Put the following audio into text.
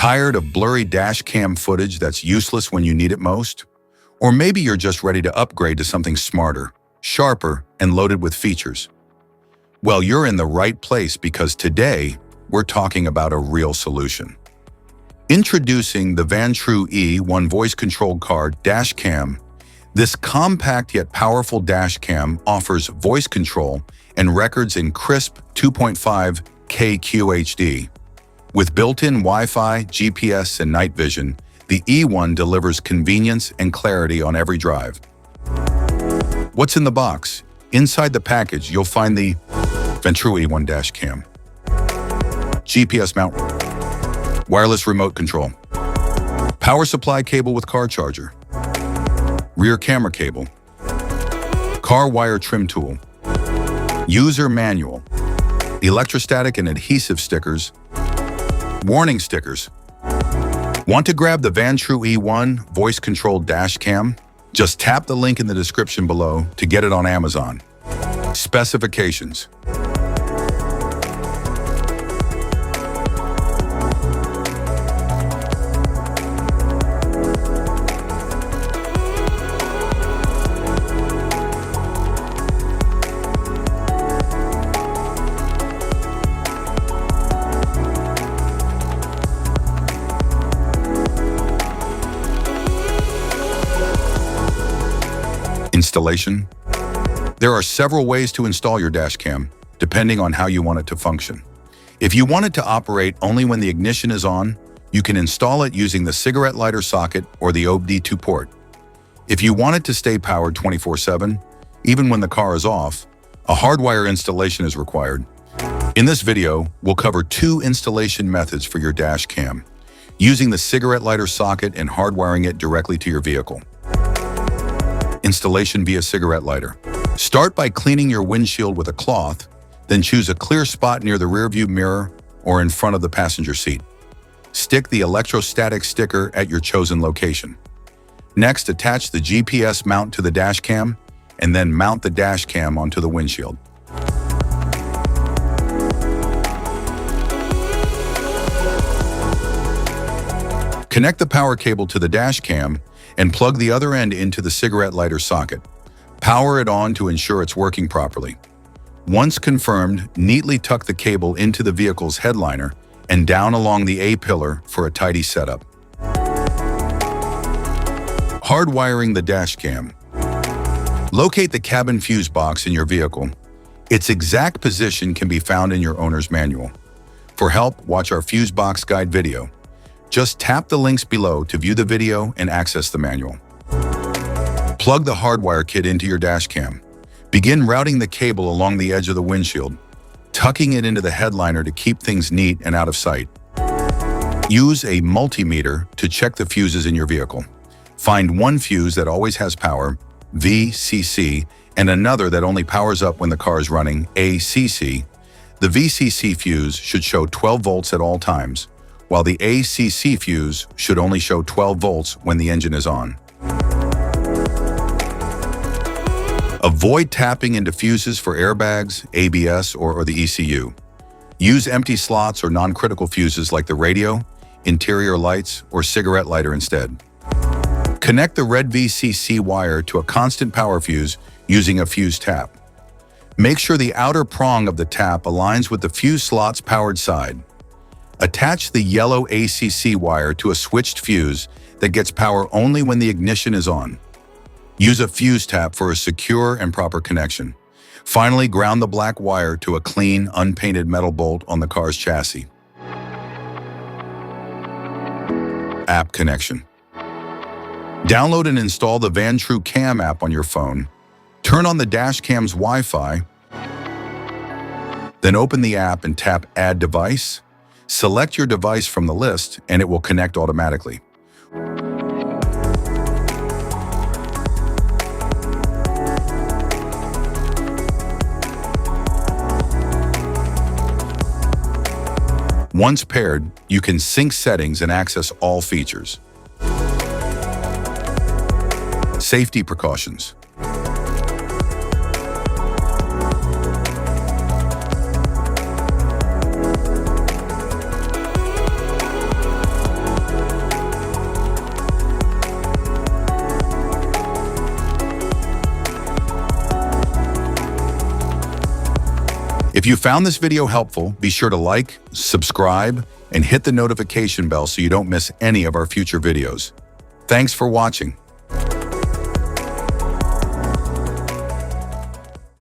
Tired of blurry dash cam footage that's useless when you need it most? Or maybe you're just ready to upgrade to something smarter, sharper, and loaded with features. Well, you're in the right place because today we're talking about a real solution. Introducing the Vantrue E1 voice-controlled car Dashcam. This compact yet powerful dashcam offers voice control and records in crisp 2.5K QHD. With built-in Wi-Fi, GPS, and night vision, the E1 delivers convenience and clarity on every drive. What's in the box? Inside the package, you'll find the Vantrue E1 Dashcam, GPS mount, wireless remote control, power supply cable with car charger, rear camera cable, car wire trim tool, user manual, electrostatic and adhesive stickers, warning stickers. Want to grab the Vantrue E1 voice-controlled dashcam? Just tap the link in the description below to get it on Amazon. Specifications. Installation. There are several ways to install your dashcam, depending on how you want it to function. If you want it to operate only when the ignition is on, you can install it using the cigarette lighter socket or the OBD2 port. If you want it to stay powered 24/7, even when the car is off, a hardwire installation is required. In this video, we'll cover two installation methods for your dashcam, using the cigarette lighter socket and hardwiring it directly to your vehicle. Installation via cigarette lighter. Start by cleaning your windshield with a cloth, then choose a clear spot near the rearview mirror or in front of the passenger seat. Stick the electrostatic sticker at your chosen location. Next, attach the GPS mount to the dashcam and then mount the dashcam onto the windshield. Connect the power cable to the dashcam and plug the other end into the cigarette lighter socket. Power it on to ensure it's working properly. Once confirmed, neatly tuck the cable into the vehicle's headliner and down along the A-pillar for a tidy setup. Hardwiring the dashcam. Locate the cabin fuse box in your vehicle. Its exact position can be found in your owner's manual. For help, watch our fuse box guide video. Just tap the links below to view the video and access the manual. Plug the hardwire kit into your dashcam. Begin routing the cable along the edge of the windshield, tucking it into the headliner to keep things neat and out of sight. Use a multimeter to check the fuses in your vehicle. Find one fuse that always has power, VCC, and another that only powers up when the car is running, ACC. The VCC fuse should show 12 volts at all times, while the ACC fuse should only show 12 volts when the engine is on. Avoid tapping into fuses for airbags, ABS, or the ECU. Use empty slots or non-critical fuses like the radio, interior lights, or cigarette lighter instead. Connect the red VCC wire to a constant power fuse using a fuse tap. Make sure the outer prong of the tap aligns with the fuse slot's powered side. Attach the yellow ACC wire to a switched fuse that gets power only when the ignition is on. Use a fuse tap for a secure and proper connection. Finally, ground the black wire to a clean, unpainted metal bolt on the car's chassis. App connection. Download and install the Vantrue Cam app on your phone. Turn on the dashcam's Wi-Fi. Then open the app and tap Add Device. Select your device from the list and it will connect automatically. Once paired, you can sync settings and access all features. Safety precautions. If you found this video helpful, be sure to like, subscribe, and hit the notification bell so you don't miss any of our future videos. Thanks for watching.